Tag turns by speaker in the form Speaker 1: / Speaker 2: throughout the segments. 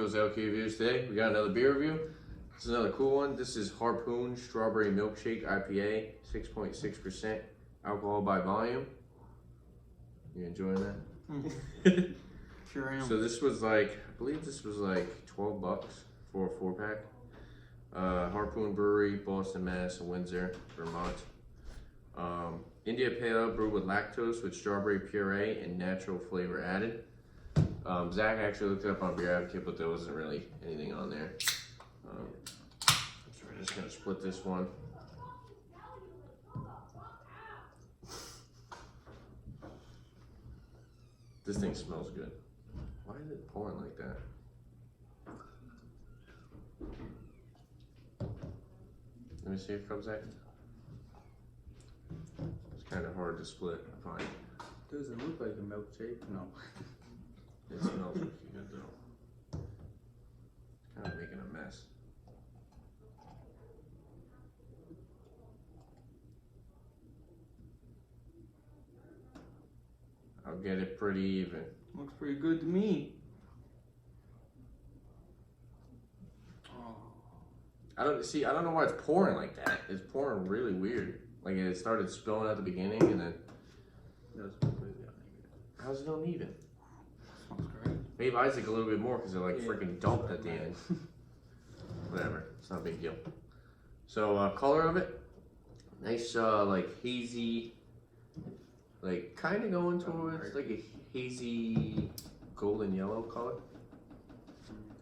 Speaker 1: those LK reviews today. We got another beer review. This is another cool one. This is Harpoon Strawberry Milkshake IPA, 6.6% alcohol by volume. You enjoying that?
Speaker 2: Sure am.
Speaker 1: So this was like, I believe this was like 12 bucks for a 4-pack. Harpoon Brewery, Boston, Mass, and Windsor, Vermont. India Pale Ale brewed with lactose with strawberry puree and natural flavor added. Zach actually looked it up on Beer Advocate, but there wasn't really anything on there. So we're just gonna split this one. This thing smells good. Why is it pouring like that? Let me see if it comes out. It's kind of hard to split, I find.
Speaker 2: Does it look like a milkshake? No.
Speaker 1: It smells like you good though. It's kind of making a mess. I'll get it pretty even.
Speaker 2: Looks pretty good to me.
Speaker 1: I don't know why it's pouring like that. It's pouring really weird. Like it started spilling at the beginning and then.
Speaker 2: That's completely uneven.
Speaker 1: How's it uneven?
Speaker 2: Smells great.
Speaker 1: Maybe Isaac a little bit more because they're like freaking dumped at the end. Whatever, it's not a big deal. So color of it, nice like hazy, like kind of going towards like a hazy golden yellow color.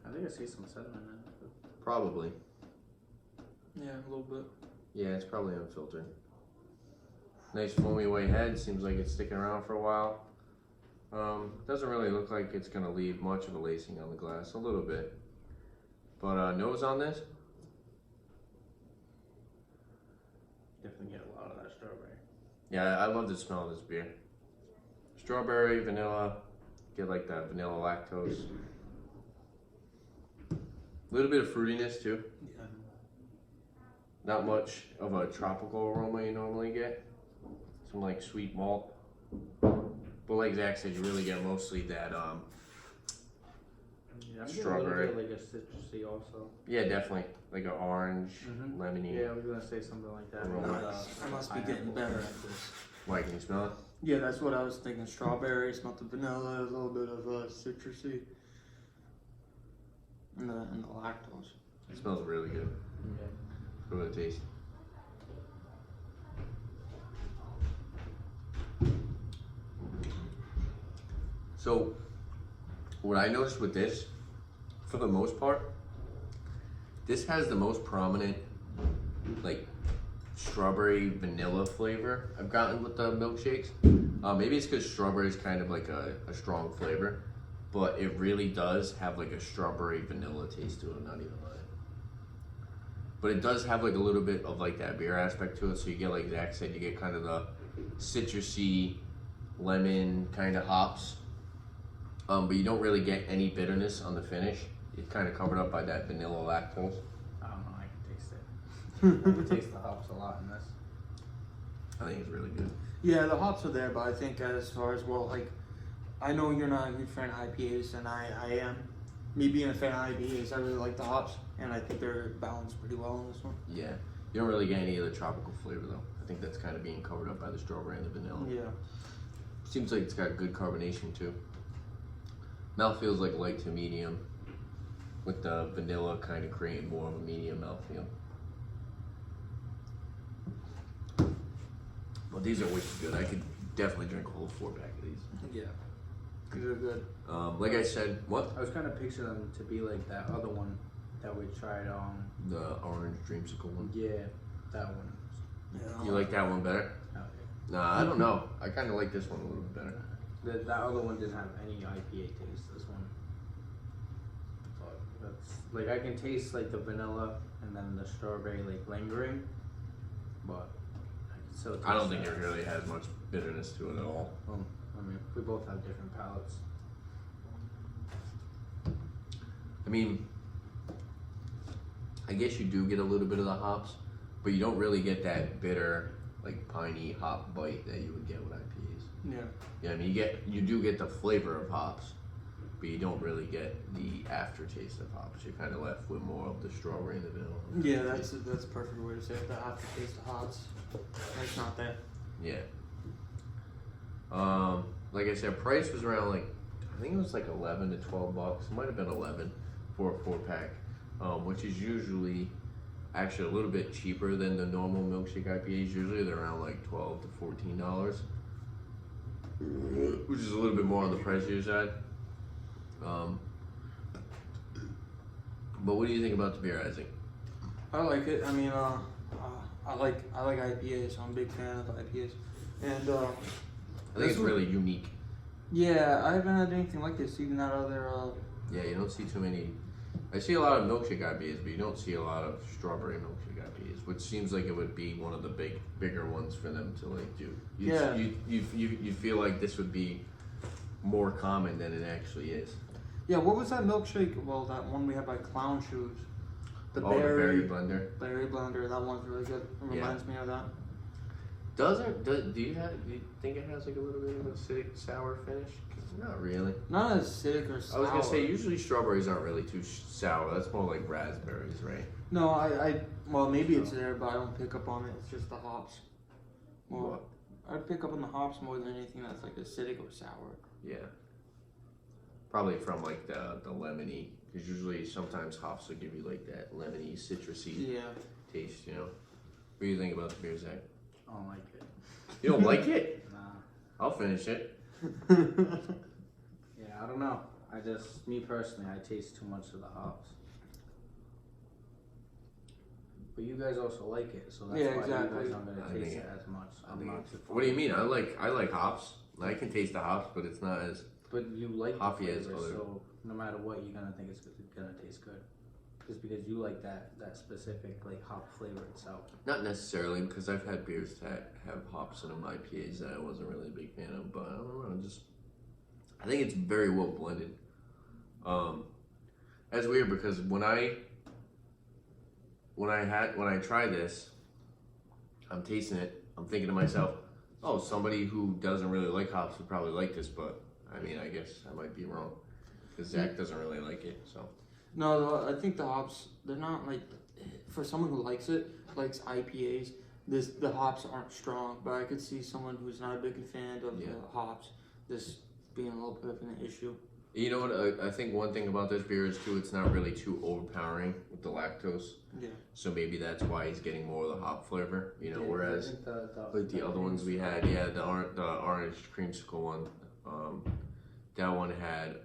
Speaker 2: I think I see some sediment in it.
Speaker 1: Probably.
Speaker 2: Yeah, a little bit.
Speaker 1: Yeah, it's probably unfiltered. Nice foamy white head, seems like it's sticking around for a while. Doesn't really look like it's gonna leave much of a lacing on the glass, a little bit. But nose on this?
Speaker 2: Definitely get a lot of that strawberry.
Speaker 1: Yeah, I love the smell of this beer. Strawberry, vanilla, get like that vanilla lactose. A little bit of fruitiness too.
Speaker 2: Yeah.
Speaker 1: Not much of a tropical aroma you normally get. Some like sweet malt. But like Zach said, you really get mostly that
Speaker 2: Yeah,
Speaker 1: strawberry.
Speaker 2: Like a citrusy also.
Speaker 1: Yeah, definitely. Like an orange, lemony.
Speaker 2: Yeah, I was gonna say something like that.
Speaker 3: I must be getting better at this.
Speaker 1: Why, can you smell it?
Speaker 3: Yeah, that's what I was thinking. Strawberry, smelled the vanilla, a little bit of citrusy, and the lactose.
Speaker 1: It smells really good.
Speaker 2: Yeah.
Speaker 1: Go with the taste. So, what I noticed with this, for the most part, this has the most prominent, like, strawberry vanilla flavor I've gotten with the milkshakes. Maybe it's because strawberry is kind of like a strong flavor, but it really does have like a strawberry vanilla taste to it, not even lying. But it does have like a little bit of like that beer aspect to it, so you get, like Zach said, you get kind of the citrusy, lemon kind of hops. But you don't really get any bitterness on the finish. It's kind of covered up by that vanilla lactose.
Speaker 2: I don't know, I can taste it. I can taste the hops a lot in this.
Speaker 1: I think it's really good.
Speaker 3: Yeah, the hops are there, but I think as far as, well, like, I know you're not a huge fan of IPAs, and I am. Me being a fan of IPAs, I really like the hops, and I think they're balanced pretty well in this one.
Speaker 1: Yeah, you don't really get any of the tropical flavor though. I think that's kind of being covered up by the strawberry and the vanilla.
Speaker 3: Yeah.
Speaker 1: Seems like it's got good carbonation too. Mouth feels like light to medium, with the vanilla kind of creating more of a medium mouthfeel. Well, these are wicked good. I could definitely drink a whole 4-pack of these.
Speaker 3: Yeah. These are good.
Speaker 1: Like I said, what?
Speaker 2: I was kind of picturing them to be like that other one that we tried on.
Speaker 1: The orange dreamsicle one.
Speaker 2: Yeah, that one.
Speaker 3: Yeah.
Speaker 1: You like that one better?
Speaker 2: Oh, yeah.
Speaker 1: Nah, I don't know. I kind of like this one a little bit better.
Speaker 2: That other one didn't have any IPA taste. This one, but that's like I can taste like the vanilla and then the strawberry like lingering, but I can still taste
Speaker 1: I don't think
Speaker 2: that.
Speaker 1: it really has much bitterness to it at all.
Speaker 2: I mean, we both have different palates.
Speaker 1: I mean, I guess you do get a little bit of the hops, but you don't really get that bitter, like piney hop bite that you would get with IPAs.
Speaker 3: Yeah.
Speaker 1: Yeah, I mean you do get the flavor of hops, but you don't really get the aftertaste of hops. You're kind of left with more of the strawberry and the vanilla.
Speaker 3: Yeah, that's a perfect way to say it. The aftertaste of hops. It's not there.
Speaker 1: Yeah. Like I said, price was around like, I think it was like 11 to 12 bucks. It might have been 11 for a 4-pack, which is usually actually a little bit cheaper than the normal milkshake IPAs. Usually they're around like $12 to $14, which is a little bit more on the pricier side. But what do you think about the beer, Isaac?
Speaker 3: I like it. I mean, I like IPAs. So I'm a big fan of IPAs, and
Speaker 1: I think it's really unique.
Speaker 3: yeah, I haven't had anything like this. Even that other.
Speaker 1: Yeah, you don't see too many. I see a lot of milkshake IPAs, but you don't see a lot of strawberry milkshake IPAs, which seems like it would be one of the bigger ones for them to like do.
Speaker 3: Yeah.
Speaker 1: You feel like this would be more common than it actually is.
Speaker 3: Yeah, what was that milkshake? Well, that one we had by Clown Shoes. The
Speaker 1: The berry blender.
Speaker 3: Berry blender. That one's really good. It reminds me of that.
Speaker 1: Do you think it has like a little bit of an acidic sour finish? 'Cause not really.
Speaker 3: Not as acidic or sour.
Speaker 1: I was gonna say usually strawberries aren't really too sour. That's more like raspberries, right?
Speaker 3: No, well, maybe it's there, but I don't pick up on it. It's just the hops. Well, I'd pick up on the hops more than anything that's like acidic or sour.
Speaker 1: Yeah. Probably from like the lemony, because usually sometimes hops will give you like that lemony, citrusy
Speaker 3: Yeah.
Speaker 1: taste. You know. What do you think about the beer, Zach?
Speaker 2: I don't like it.
Speaker 1: You don't like it?
Speaker 2: Nah.
Speaker 1: I'll finish it.
Speaker 2: Yeah, I don't know. Me personally, I taste too much of the hops. But you guys also like it, so that's
Speaker 3: Yeah,
Speaker 2: why
Speaker 3: exactly.
Speaker 2: you guys aren't gonna
Speaker 1: I
Speaker 2: taste
Speaker 1: think
Speaker 2: it as much. I'm not too
Speaker 1: What do you
Speaker 2: fond
Speaker 1: mean?
Speaker 2: of it.
Speaker 1: I like hops. I can taste the hops, but it's not as.
Speaker 2: But you like the
Speaker 1: Hoppy as
Speaker 2: flavor,
Speaker 1: other-
Speaker 2: so no matter what, you're gonna think it's gonna taste good. Just because you like that specific like hop flavor itself.
Speaker 1: Not necessarily, because I've had beers that have hops in them, IPAs that I wasn't really a big fan of, but I don't know, I think it's very well blended. That's weird because when I try this, I'm tasting it, I'm thinking to myself, oh, somebody who doesn't really like hops would probably like this, but I mean, I guess I might be wrong, because Zach doesn't really like it, so.
Speaker 3: No, I think the hops, they're not like, for someone who likes IPAs, the hops aren't strong, but I could see someone who's not a big fan of the hops, this being a little bit of an issue.
Speaker 1: You know what, I think one thing about this beer is too, it's not really too overpowering with the lactose.
Speaker 3: Yeah.
Speaker 1: So maybe that's why he's getting more of the hop flavor, you know,
Speaker 2: Yeah,
Speaker 1: whereas
Speaker 2: I think
Speaker 1: like the other ones we had, the orange creamsicle one, that one had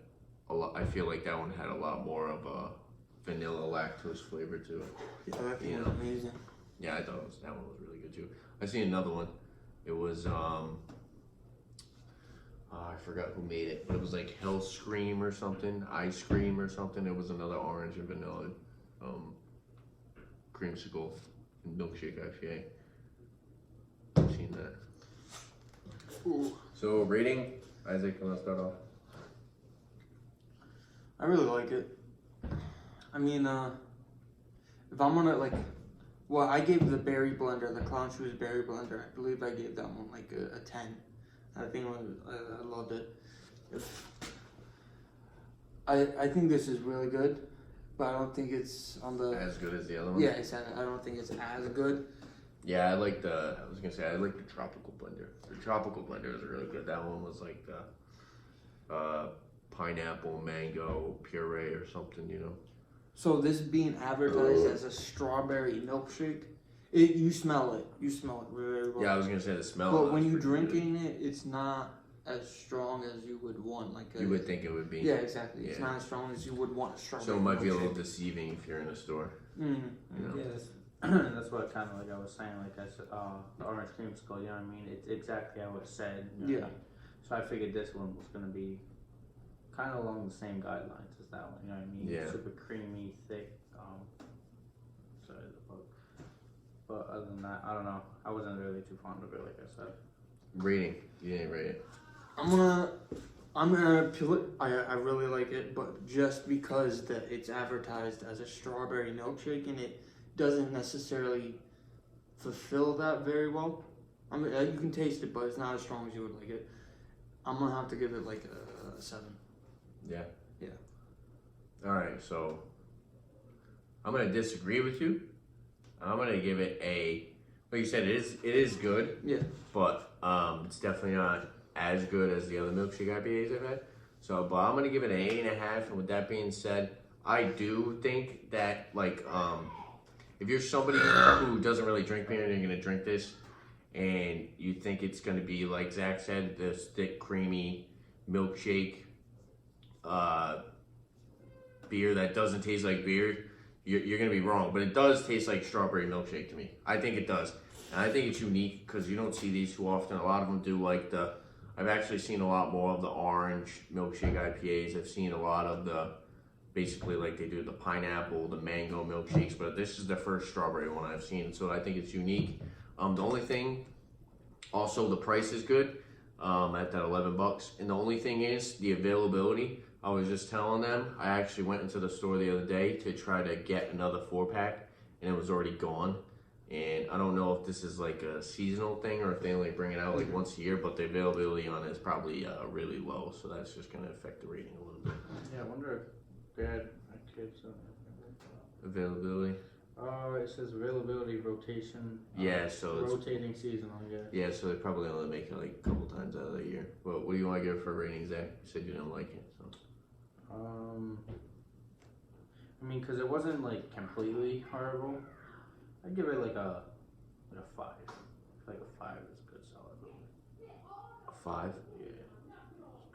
Speaker 1: a lot, I feel like that one had a lot more of a vanilla lactose flavor to it.
Speaker 3: Yeah, that thing
Speaker 1: You
Speaker 3: was
Speaker 1: know.
Speaker 3: amazing.
Speaker 1: Yeah, I thought that one was really good too. I seen another one, it was, I forgot who made it, but it was like Hell Scream or something, Ice Cream or something. It was another orange and vanilla creamsicle and milkshake IPA. I've seen that.
Speaker 3: Ooh.
Speaker 1: So rating, Isaac, you want to start off?
Speaker 3: I really like it. I mean, if I'm gonna I gave the berry blender, the Clown Shoes berry blender, I believe I gave that one like a 10. I think I loved it. I think this is really good, but I don't think it's on the.
Speaker 1: As good as the other one?
Speaker 3: Yeah, exactly. I don't think it's as good.
Speaker 1: Yeah, I like the tropical blender. The tropical blender is really good. That one was like the pineapple, mango, puree or something, you know?
Speaker 3: So this being advertised as a strawberry milkshake, you smell it. You smell it really well.
Speaker 1: Yeah, I was gonna say the smell.
Speaker 3: But when
Speaker 1: is
Speaker 3: you're
Speaker 1: pretty good.
Speaker 3: drinking it, it's not as strong as you would want.
Speaker 1: You would think it would be.
Speaker 3: Yeah, exactly. It's
Speaker 1: Yeah.
Speaker 3: not as strong as you would want a strawberry.
Speaker 1: So it might be a little
Speaker 3: milkshake.
Speaker 1: deceiving if you're in a store.
Speaker 3: Mm.
Speaker 1: You know?
Speaker 2: Yeah, that's what kind of like I was saying. Like I said, the orange creamsicle. You know what I mean? It's exactly how it said. You know what I mean? So I figured this one was gonna be kind of along the same guidelines as that one. You know what I mean?
Speaker 1: Yeah.
Speaker 2: Super creamy, thick. Sorry, the book. But other than that, I don't know. I wasn't really too fond of it, like I said.
Speaker 1: Rating. You didn't rate it.
Speaker 3: I'm gonna peel it. I really like it, but just because it's advertised as a strawberry milkshake and it doesn't necessarily fulfill that very well. I mean, you can taste it, but it's not as strong as you would like it. I'm gonna have to give it like a 7.
Speaker 1: Yeah.
Speaker 3: Yeah.
Speaker 1: All right, so I'm gonna disagree with you. I'm gonna give it a. Like you said, it is good.
Speaker 3: Yeah.
Speaker 1: But it's definitely not as good as the other milkshake IPAs I've had. So, but I'm gonna give it an 8.5. And with that being said, I do think that like if you're somebody who doesn't really drink beer and you're gonna drink this, and you think it's gonna be like Zach said, this thick, creamy milkshake beer that doesn't taste like beer, you're gonna be wrong. But it does taste like strawberry milkshake to me. I think it does. And I think it's unique because you don't see these too often. A lot of them do like I've actually seen a lot more of the orange milkshake IPAs. I've seen a lot of the, basically like they do the pineapple, the mango milkshakes, but this is the first strawberry one I've seen. So I think it's unique. The only thing, also the price is good at that $11. And the only thing is the availability. I was just telling them, I actually went into the store the other day to try to get another 4-pack and it was already gone. And I don't know if this is like a seasonal thing or if they only bring it out like once a year, but the availability on it is probably really low. So that's just going to affect the rating a little bit.
Speaker 2: Yeah, I wonder if they had kids.
Speaker 1: Availability?
Speaker 2: Oh, it says availability, rotation.
Speaker 1: Yeah, so it's
Speaker 2: rotating seasonal, yeah.
Speaker 1: Yeah, so they probably only make it like a couple times out of the year. But what do you want to give it for a rating, Zach? You said you didn't like it, so.
Speaker 2: I mean, cause it wasn't like completely horrible. I'd give it like a 5. Like a 5 is a good solid rating.
Speaker 1: A 5?
Speaker 2: Yeah.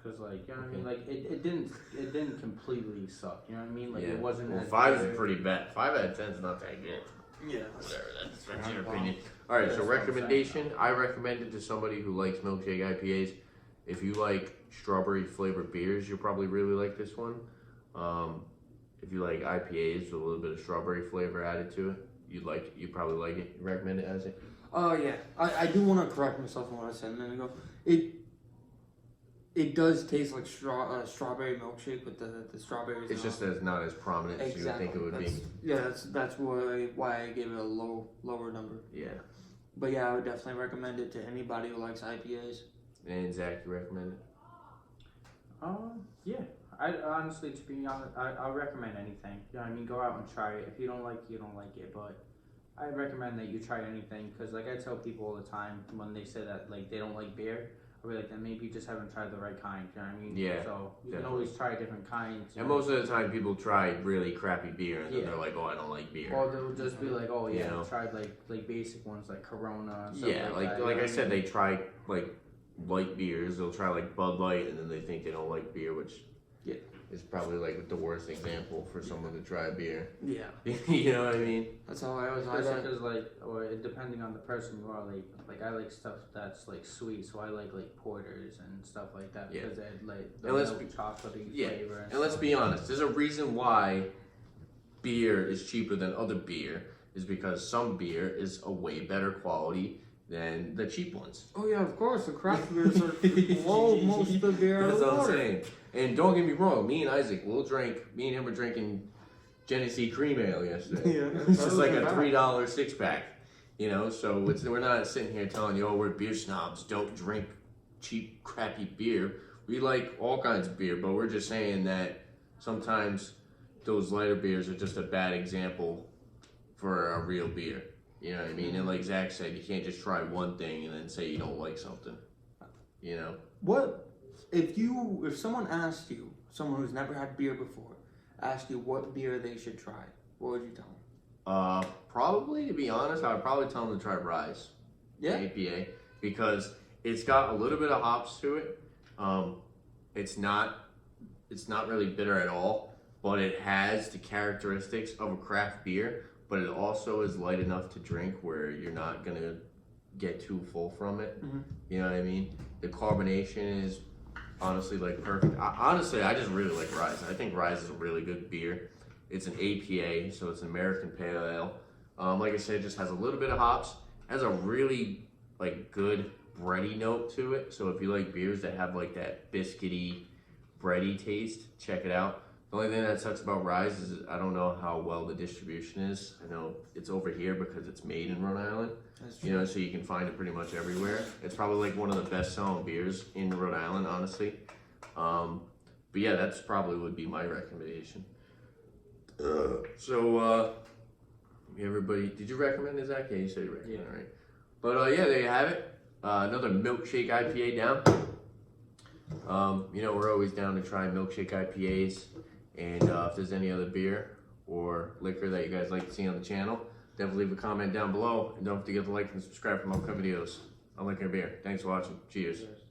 Speaker 2: Cause like, you know what I mean? Like it didn't completely suck. You know what I mean? Like it wasn't.
Speaker 1: Well,
Speaker 2: as
Speaker 1: 5
Speaker 2: bad.
Speaker 1: is pretty bad. 5 out of 10 is not that good.
Speaker 3: Yeah.
Speaker 1: Whatever, that's your opinion. All right, so recommendation. I recommend it to somebody who likes milkshake IPAs. If you like strawberry flavored beers, you'll probably really like this one. If you like IPAs with a little bit of strawberry flavor added to it, you'd probably like it. You recommend it, Isaac?
Speaker 3: Oh yeah. I do want to correct myself on what I said a minute ago. It does taste like strawberry milkshake with the strawberries.
Speaker 1: It's just that it's not as prominent as you would think it would be.
Speaker 3: Yeah, that's why I gave it a lower number.
Speaker 1: Yeah.
Speaker 3: But yeah, I would definitely recommend it to anybody who likes IPAs.
Speaker 1: And Zach, you recommend it?
Speaker 2: Yeah. I honestly, to be honest, I'll recommend anything. You know what I mean? Go out and try it. If you don't like it, you don't like it. But I recommend that you try anything because, like, I tell people all the time when they say that, like, they don't like beer, I'll be like, then maybe you just haven't tried the right kind. You know what I mean?
Speaker 1: Yeah.
Speaker 2: So you
Speaker 1: definitely.
Speaker 2: can always try different kinds.
Speaker 1: And most of the time, people try really crappy beer, and then
Speaker 2: Yeah.
Speaker 1: they're like, "Oh, I don't like beer."
Speaker 2: Or they'll just be like, "Oh yeah,
Speaker 1: You know?
Speaker 2: I tried like basic ones like Corona." And stuff
Speaker 1: Yeah,
Speaker 2: like
Speaker 1: like
Speaker 2: that, you
Speaker 1: like
Speaker 2: know
Speaker 1: I
Speaker 2: what
Speaker 1: said,
Speaker 2: mean?
Speaker 1: they try like light beers. They'll try like Bud Light, and then they think they don't like beer, which
Speaker 3: Yeah.
Speaker 1: is probably like the worst example for someone to try beer.
Speaker 3: Yeah.
Speaker 1: You know what I mean?
Speaker 3: That's how I always
Speaker 2: Because like, or depending on the person you are, like I like stuff that's like sweet, so I like porters and stuff like that
Speaker 1: Yeah.
Speaker 2: because they had like the
Speaker 1: And let's
Speaker 2: milk
Speaker 1: be-
Speaker 2: chocolatey
Speaker 1: Yeah,
Speaker 2: flavor.
Speaker 1: and let's be honest. There's a reason why beer is cheaper than other beer. Is because some beer is a way better quality than the cheap ones.
Speaker 3: Oh yeah, of course. The craft beers are blow most of the beer out of
Speaker 1: That's
Speaker 3: the
Speaker 1: what I'm
Speaker 3: water.
Speaker 1: saying. And don't get me wrong, me and Isaac, me and him were drinking Genesee Cream Ale yesterday.
Speaker 3: Yeah.
Speaker 1: It's just like a $3 6-pack, you know. So we're not sitting here telling you, "Oh, we're beer snobs. Don't drink cheap, crappy beer." We like all kinds of beer, but we're just saying that sometimes those lighter beers are just a bad example for a real beer. You know what I mean? And like Zach said, you can't just try one thing and then say you don't like something. You know?
Speaker 3: What if someone asked you, someone who's never had beer before, asked you what beer they should try, what would you tell them?
Speaker 1: Probably, to be honest, I would probably tell them to try Rise.
Speaker 3: Yeah.
Speaker 1: IPA, because it's got a little bit of hops to it. It's not really bitter at all, but it has the characteristics of a craft beer, but it also is light enough to drink where you're not gonna get too full from it.
Speaker 3: Mhm.
Speaker 1: You know what I mean? The carbonation is honestly like perfect. I just really like Rise. I think Rise is a really good beer. It's an APA, so it's an American Pale Ale. Like I said, it just has a little bit of hops. Has a really like good bready note to it. So if you like beers that have like that biscuity, bready taste, check it out. The only thing that sucks about Rise is I don't know how well the distribution is. I know it's over here because it's made in Rhode Island.
Speaker 3: That's
Speaker 1: You know, so you can find it pretty much everywhere. It's probably like one of the best selling beers in Rhode Island, honestly. But yeah, that's probably would be my recommendation. Everybody, did you recommend it, Zach? Yeah, you said you recommend it, right? But yeah, there you have it. Another Milkshake IPA down. We're always down to try Milkshake IPAs. And if there's any other beer or liquor that you guys like to see on the channel, definitely leave a comment down below. And don't forget to like and subscribe for more videos on Liquor and Beer. Thanks for watching. Cheers.
Speaker 2: Cheers.